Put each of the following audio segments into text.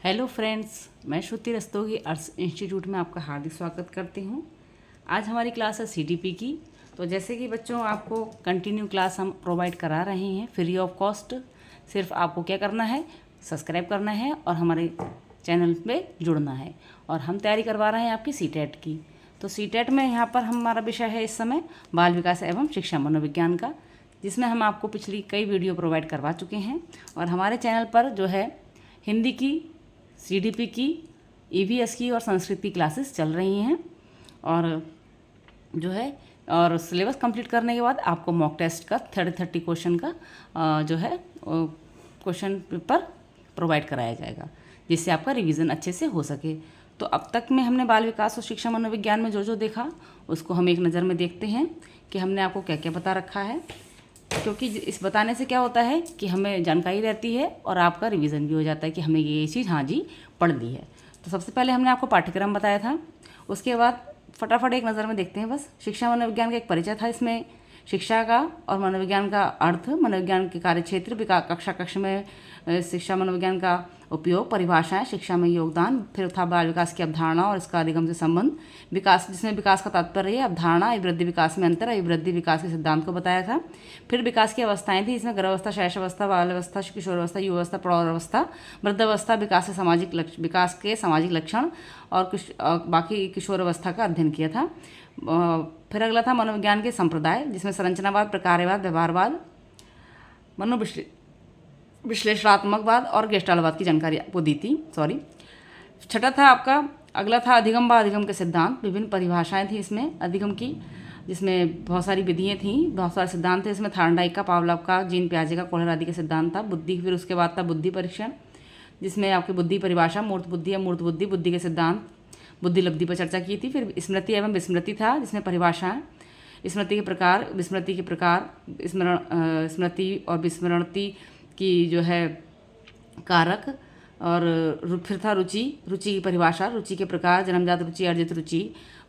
Hello friends, मैं श्रुति Rastogi arts institute में आपका हार्दिक स्वागत करती हूँ। आज हमारी क्लास है सीडीपी की। तो जैसे कि बच्चों आपको कंटिन्यू क्लास हम प्रोवाइड करा रहे हैं फ्री ऑफ कॉस्ट। सिर्फ आपको क्या करना है, सब्सक्राइब करना है और हमारे चैनल पे जुड़ना है। और हम तैयारी करवा रहे हैं आपकी सीटेट की। तो सीटेट में यहाँ पर हमारा विषय है इस समय बाल विकास एवं शिक्षा मनोविज्ञान का, जिसमें हम आपको पिछली कई वीडियो प्रोवाइड करवा चुके हैं। और हमारे चैनल पर जो है हिंदी की, सीडीपी की, ईवीएस की और संस्कृत की क्लासेस चल रही हैं। और जो है और सिलेबस कंप्लीट करने के बाद आपको मॉक टेस्ट का 30 क्वेश्चन का जो है क्वेश्चन पेपर प्रोवाइड कराया जाएगा, जिससे आपका रिवीजन अच्छे से हो सके। तो अब तक में हमने बाल विकास और शिक्षा मनोविज्ञान में जो जो देखा उसको हम एक नज़र में देखते हैं कि हमने आपको क्या क्या बता रखा है। क्योंकि इस बताने से क्या होता है कि हमें जानकारी रहती है और आपका रिवीजन भी हो जाता है कि हमने ये चीज़ हाँ जी पढ़ ली है। तो सबसे पहले हमने आपको पाठ्यक्रम बताया था, उसके बाद फटाफट एक नज़र में देखते हैं बस। शिक्षा मनोविज्ञान का एक परिचय था, इसमें शिक्षा का और मनोविज्ञान का अर्थ, मनोविज्ञान के कार्यक्षेत्र, कक्षा कक्ष में शिक्षा मनोविज्ञान का उपयोग, परिभाषाएं, शिक्षा में योगदान। फिर था बाल विकास की अवधारणा और इसका अधिगम से संबंध, विकास जिसमें विकास का तात्पर्य है, अवधारणा, अभिवृद्धि विकास में अंतर, अभिवृद्धि विकास के सिद्धांत को बताया था। फिर विकास की अवस्थाएं थी, इसमें गर्भावस्था, शैशवावस्था, बाल्यावस्था, किशोरावस्था, युवावस्था, प्रौढ़ावस्था, वृद्धावस्था, विकास के सामाजिक लक्षण और बाकी किशोरावस्था का अध्ययन किया था। फिर अगला था मनोविज्ञान के संप्रदाय, जिसमें संरचनावाद, प्रकार्यवाद, व्यवहारवाद, विश्लेषणात्मकवाद और गेस्टाल्टवाद की जानकारी आपको दी थी। छठा था आपका, अगला था अधिगम व अधिगम के सिद्धांत। विभिन्न परिभाषाएं थी इसमें अधिगम की, जिसमें बहुत सारी विधियाँ थीं, बहुत सारे सिद्धांत थे इसमें। थार्नडाइक का, पावलोव का, जीन पियाजे का, कोहलर आदि का सिद्धांत था। बुद्धि, फिर उसके बाद था बुद्धि परीक्षण, जिसमें आपकी बुद्धि परिभाषा, मूर्त बुद्धि, अमूर्त बुद्धि, बुद्धि के सिद्धांत, बुद्धि लब्धि पर चर्चा की थी। फिर स्मृति एवं विस्मृति था, जिसमें परिभाषाएं, स्मृति के प्रकार, विस्मृति के प्रकार, स्मृति और विस्मृति की जो है कारक। और फिर था रुचि की परिभाषा, रुचि के प्रकार, जन्मजात रुचि, अर्जित रुचि,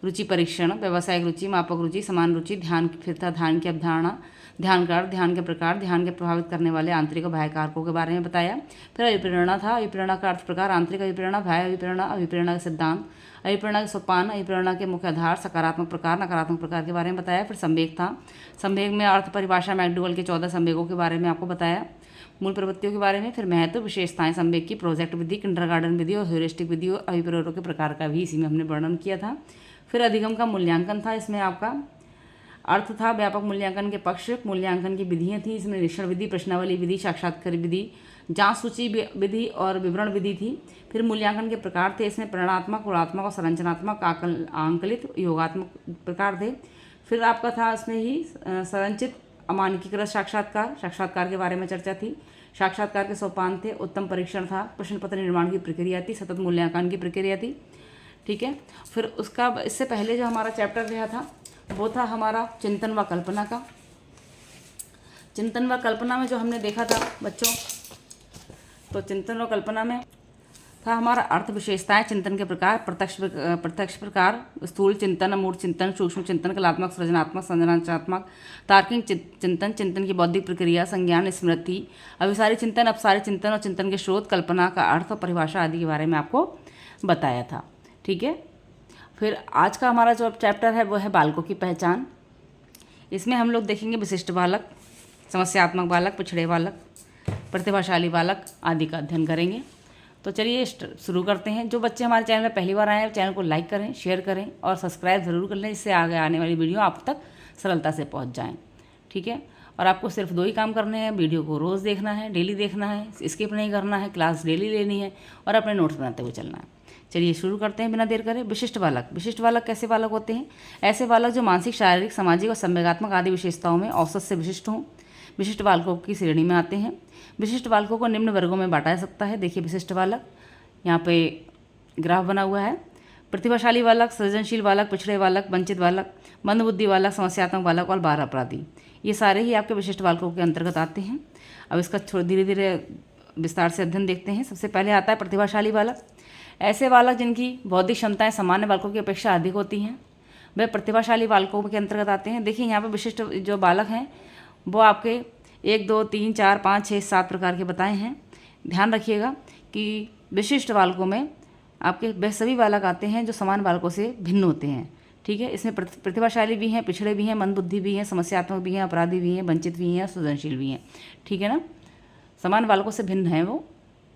रुचि परीक्षण, व्यावसायिक रुचि, मापक रुचि, समान रुचि। ध्यान, फिर था ध्यान की अवधारणा, ध्यान का अर्थ, ध्यान के प्रकार, ध्यान के प्रभावित करने वाले आंतरिक और बाह्य कारकों के बारे में बताया। फिर अभिप्रेरणा था, अभिप्रेरणा का अर्थ प्रकार, आंतरिक अभिप्रेरणा, बाह्य अभिप्रेरणा, अभिप्रेरणा के सिद्धांत, अभिप्रेरणा के सोपान, अभिप्रेरणा के मुख्य आधार, सकारात्मक प्रकार, नकारात्मक प्रकार के बारे में बताया। फिर संवेग था, संवेग में अर्थ परिभाषा, मैकडूगल के 14 संवेगों के बारे में आपको बताया, मूल प्रवृत्तियों के बारे में। फिर महत्व, विशेषताएं संवेग की, प्रोजेक्ट विधि, किंडरगार्टन विधि और ह्यूरिस्टिक विधि और अभिप्रेरणों के प्रकार का भी इसी में हमने वर्णन किया था। फिर अधिगम का मूल्यांकन था, इसमें आपका अर्थ था व्यापक मूल्यांकन के पक्ष, मूल्यांकन की विधियाँ थी इसमें, निरीक्षण विधि, प्रश्नावली विधि, साक्षात्कार विधि, जांच सूची विधि और विवरण विधि थी। फिर मूल्यांकन के प्रकार थे, इसमें परिमाणात्मक, गुणात्मक और संरचनात्मक, आंकलित, योगात्मक प्रकार थे। फिर आपका था इसमें ही संरचित, अमानकीकृत साक्षात्कार के बारे में चर्चा थी। साक्षात्कार के सोपान थे, उत्तम परीक्षण था, प्रश्न पत्र निर्माण की प्रक्रिया थी, सतत मूल्यांकन की प्रक्रिया थी। ठीक है। फिर उसका इससे पहले जो हमारा चैप्टर रहा था वो था हमारा चिंतन व कल्पना का। चिंतन व कल्पना में जो हमने देखा था बच्चों, तो चिंतन व कल्पना में था हमारा अर्थ, विशेषताएं, चिंतन के प्रकार, प्रत्यक्ष प्रकार, स्थूल चिंतन, अमूर्त चिंतन, सूक्ष्म चिंतन, कलात्मक, सृजनात्मक, संरचनात्मक, तार्किक चिंतन, चिंतन की बौद्धिक प्रक्रिया, संज्ञान, स्मृति, अभिसारी चिंतन, अपसारी चिंतन और चिंतन के स्रोत, कल्पना का अर्थ और परिभाषा आदि के बारे में आपको बताया था। ठीक है। फिर आज का हमारा जो चैप्टर है वो है बालकों की पहचान। इसमें हम लोग देखेंगे विशिष्ट बालक, समस्यात्मक बालक, पिछड़े बालक, प्रतिभाशाली बालक आदि का अध्ययन करेंगे। तो चलिए शुरू करते हैं। जो बच्चे हमारे चैनल में पहली बार आए हैं चैनल को लाइक करें, शेयर करें और सब्सक्राइब ज़रूर कर लें, इससे आगे आने वाली वीडियो आप तक सरलता से पहुंच जाएं। ठीक है। और आपको सिर्फ 2 ही काम करने हैं, वीडियो को रोज़ देखना है, डेली देखना है, स्किप नहीं करना है, क्लास डेली लेनी है और अपने नोट्स बनाते हुए चलना है। चलिए शुरू करते हैं बिना देर करे। विशिष्ट बालक। विशिष्ट बालक कैसे बालक होते हैं? ऐसे बालक जो मानसिक, शारीरिक, सामाजिक और संवेगात्मक आदि विशेषताओं में औसत से विशिष्ट हों, विशिष्ट बालकों की श्रेणी में आते हैं। विशिष्ट बालकों को निम्न वर्गों में बांटा जा सकता है। देखिए विशिष्ट बालक, यहाँ पे ग्राफ बना हुआ है। प्रतिभाशाली बालक, सृजनशील बालक, पिछड़े बालक, वंचित बालक, मंदबुद्धि बालक, समस्यात्मक बालक और बाल अपराधी, ये सारे ही आपके विशिष्ट बालकों के अंतर्गत आते हैं। अब इसका धीरे धीरे विस्तार से अध्ययन देखते हैं। सबसे पहले आता है प्रतिभाशाली बालक। ऐसे बालक जिनकी बौद्धिक क्षमताएं सामान्य बालकों की अपेक्षा अधिक होती हैं, वे प्रतिभाशाली बालकों के अंतर्गत आते हैं। देखिए यहाँ पर विशिष्ट जो बालक हैं वो आपके 1, 2, 3, 4, 5, 6, 7 प्रकार के बताए हैं। ध्यान रखिएगा कि विशिष्ट बालकों में आपके वह सभी बालक आते हैं जो समान बालकों से भिन्न होते हैं। ठीक है, इसमें प्रतिभाशाली भी हैं, पिछड़े भी हैं, मंदबुद्धि भी हैं, समस्यात्मक भी हैं, अपराधी भी हैं, वंचित भी हैं, सृजनशील भी हैं। ठीक है ना, समान बालकों से भिन्न हैं, वो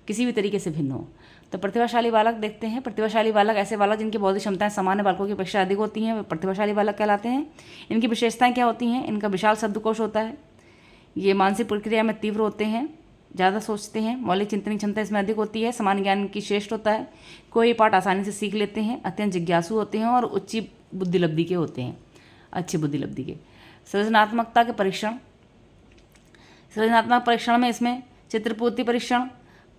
किसी भी तरीके से भिन्न हो। तो प्रतिभाशाली बालक देखते हैं। प्रतिभाशाली बालक ऐसे बालक जिनकी बौद्धिक क्षमताएं सामान्य बालकों की अपेक्षा अधिक होती हैं, वे प्रतिभाशाली बालक कहलाते हैं। इनकी विशेषताएं क्या होती हैं? इनका विशाल शब्दकोश होता है, ये मानसिक प्रक्रिया में तीव्र होते हैं, ज़्यादा सोचते हैं, मौलिक चिंतन क्षमता इसमें अधिक होती है, समान ज्ञान की श्रेष्ठ होता है, कोई पाठ आसानी से सीख लेते हैं, अत्यंत जिज्ञासु होते हैं और उच्च बुद्धिलब्धि के होते हैं, अच्छी बुद्धिलब्धि के। सृजनात्मकता के परीक्षण, सृजनात्मक परीक्षण में इसमें चित्रपूर्ति परीक्षण,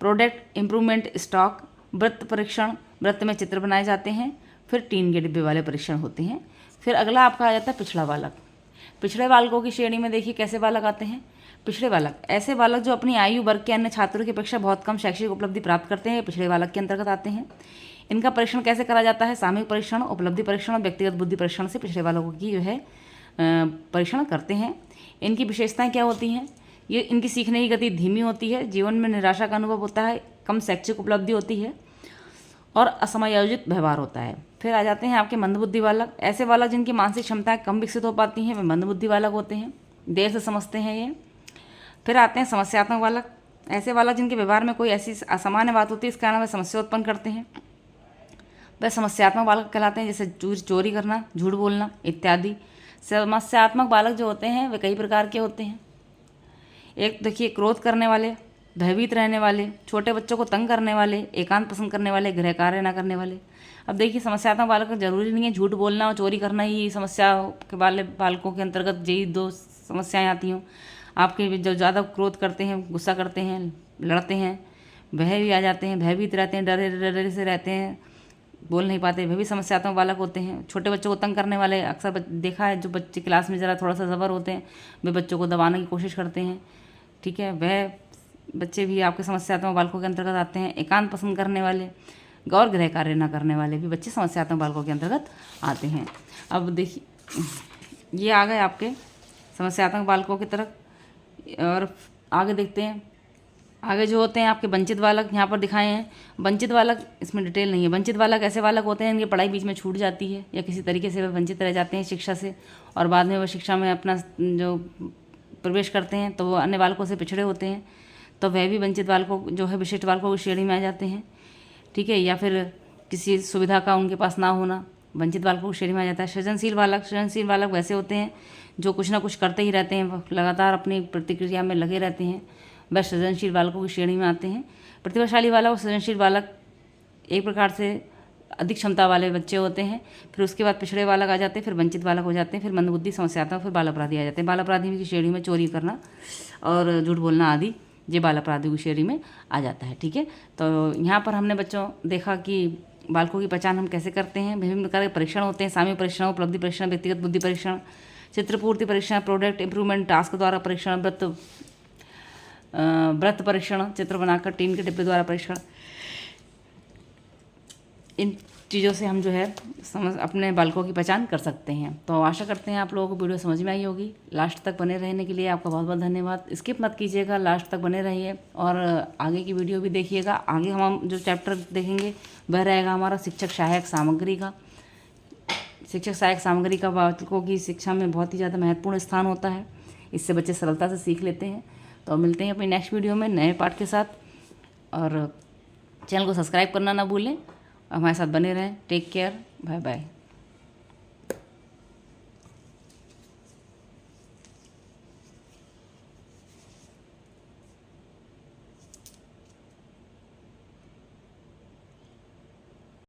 प्रोडक्ट इम्प्रूवमेंट स्टॉक, वृत्त परीक्षण, वृत्त में चित्र बनाए जाते हैं, फिर टीन के डिब्बे वाले परीक्षण होते हैं। फिर अगला आपका आ जाता है पिछड़ा बालक। पिछड़े बालकों की श्रेणी में देखिए कैसे बालक आते हैं। पिछड़े बालक ऐसे बालक जो अपनी आयु वर्ग के अन्य छात्रों की अपेक्षा बहुत कम शैक्षिक उपलब्धि प्राप्त करते हैं, पिछड़े बालक के अंतर्गत आते हैं। इनका परीक्षण कैसे करा जाता है? सामूहिक परीक्षण, उपलब्धि परीक्षण और व्यक्तिगत बुद्धि परीक्षण से पिछड़े बालकों की जो है परीक्षण करते हैं। इनकी विशेषताएं क्या होती हैं? ये इनकी सीखने की गति धीमी होती है, जीवन में निराशा का अनुभव होता है, कम शैक्षिक उपलब्धि होती है और असमयोजित व्यवहार होता है। फिर आ जाते हैं आपके मंदबुद्धि बालक। ऐसे बालक जिनकी मानसिक क्षमताएं कम विकसित हो पाती हैं, वे मंदबुद्धि बालक होते हैं, देर से समझते हैं ये। फिर आते हैं समस्यात्मक बालक। ऐसे बालक जिनके व्यवहार में कोई ऐसी असामान्य बात होती है, इस कारण वे समस्या उत्पन्न करते हैं, वे समस्यात्मक बालक कहलाते हैं, जैसे चोरी करना, झूठ बोलना इत्यादि। समस्यात्मक बालक जो होते हैं वे कई प्रकार के होते हैं। एक देखिए, क्रोध करने वाले, भयभीत रहने वाले, छोटे बच्चों को तंग करने वाले, एकांत पसंद करने वाले, गृह कार्य न करने वाले। अब देखिए, समस्यात्मक बालक जरूरी नहीं है झूठ बोलना और चोरी करना ही समस्या के वाले बालकों के अंतर्गत यही दो समस्याएं आती हों। आपके जो ज़्यादा क्रोध करते हैं, गुस्सा करते हैं, लड़ते हैं, वह भी आ जाते हैं, भयभीत रहते हैं, डरे से रहते हैं, बोल नहीं पाते, वह भी समस्यात्मक बालक होते हैं। छोटे बच्चों को तंग करने वाले, अक्सर देखा है जो बच्चे क्लास में ज़रा थोड़ा सा ज़बर होते हैं, वे बच्चों को दबाने की कोशिश करते हैं। ठीक है, वह बच्चे भी आपके समस्यात्मक बालकों के अंतर्गत आते हैं। एकांत पसंद करने वाले, गौर गृह कार्य न करने वाले भी बच्चे समस्यात्मक बालकों के अंतर्गत आते हैं। अब देखिए, ये आ गए आपके समस्यात्मक बालकों की तरफ। और आगे देखते हैं, आगे जो होते हैं आपके वंचित बालक यहाँ पर दिखाए हैं। वंचित बालक इसमें डिटेल नहीं है। वंचित बालक ऐसे बालक होते हैं जिनकी पढ़ाई बीच में छूट जाती है या किसी तरीके से वे वंचित रह जाते हैं शिक्षा से, और बाद में वो शिक्षा में अपना जो प्रवेश करते हैं तो वो अन्य बालकों से पिछड़े होते हैं, तो वह भी वंचित बालकों जो है विशिष्ट बालकों की श्रेणी में आ जाते हैं। ठीक है, या फिर किसी सुविधा का उनके पास ना होना वंचित बालकों की श्रेणी में आ जाता है। सृजनशील बालक वैसे होते हैं जो कुछ ना कुछ करते ही रहते हैं, लगातार अपनी प्रतिक्रिया में लगे रहते हैं, वह सृजनशील बालकों की श्रेणी में आते हैं। प्रतिभाशाली बालक और सृजनशील बालक एक प्रकार से अधिक क्षमता वाले बच्चे होते हैं। फिर उसके बाद पिछड़े बालक आ जाते हैं, फिर वंचित बालक हो जाते हैं, फिर मंदबुद्धि, समस्यात्मक, फिर बाल अपराधी आ जाते हैं। बाल अपराधी की श्रेणी में चोरी करना और झूठ बोलना आदि ये बाल अपराधी की श्रेणी में आ जाता है। ठीक है, तो यहाँ पर हमने बच्चों देखा कि बालकों की पहचान हम कैसे करते हैं। विभिन्न प्रकार के परीक्षण होते हैं, सामूहिक परीक्षण, उपलब्धि परीक्षण, व्यक्तिगत बुद्धि परीक्षण, चित्रपूर्ति परीक्षण, प्रोडक्ट इम्प्रूवमेंट टास्क द्वारा परीक्षण, वृत्त परीक्षण, चित्र बनाकर टीन के डिब्बे द्वारा परीक्षण। इन चीज़ों से हम जो है अपने बालकों की पहचान कर सकते हैं। तो आशा करते हैं आप लोगों को वीडियो समझ में आई होगी। लास्ट तक बने रहने के लिए आपका बहुत बहुत धन्यवाद। स्किप मत कीजिएगा, लास्ट तक बने रहिए और आगे की वीडियो भी देखिएगा। आगे हम जो चैप्टर देखेंगे वह रहेगा हमारा शिक्षक सहायक सामग्री का। शिक्षक सहायक सामग्री का बालकों की शिक्षा में बहुत ही ज़्यादा महत्वपूर्ण स्थान होता है, इससे बच्चे सरलता से सीख लेते हैं। तो मिलते हैं अपनी नेक्स्ट वीडियो में नए पाठ के साथ, और चैनल को सब्सक्राइब करना ना भूलें, हमारे साथ बने रहें। Take care, bye bye.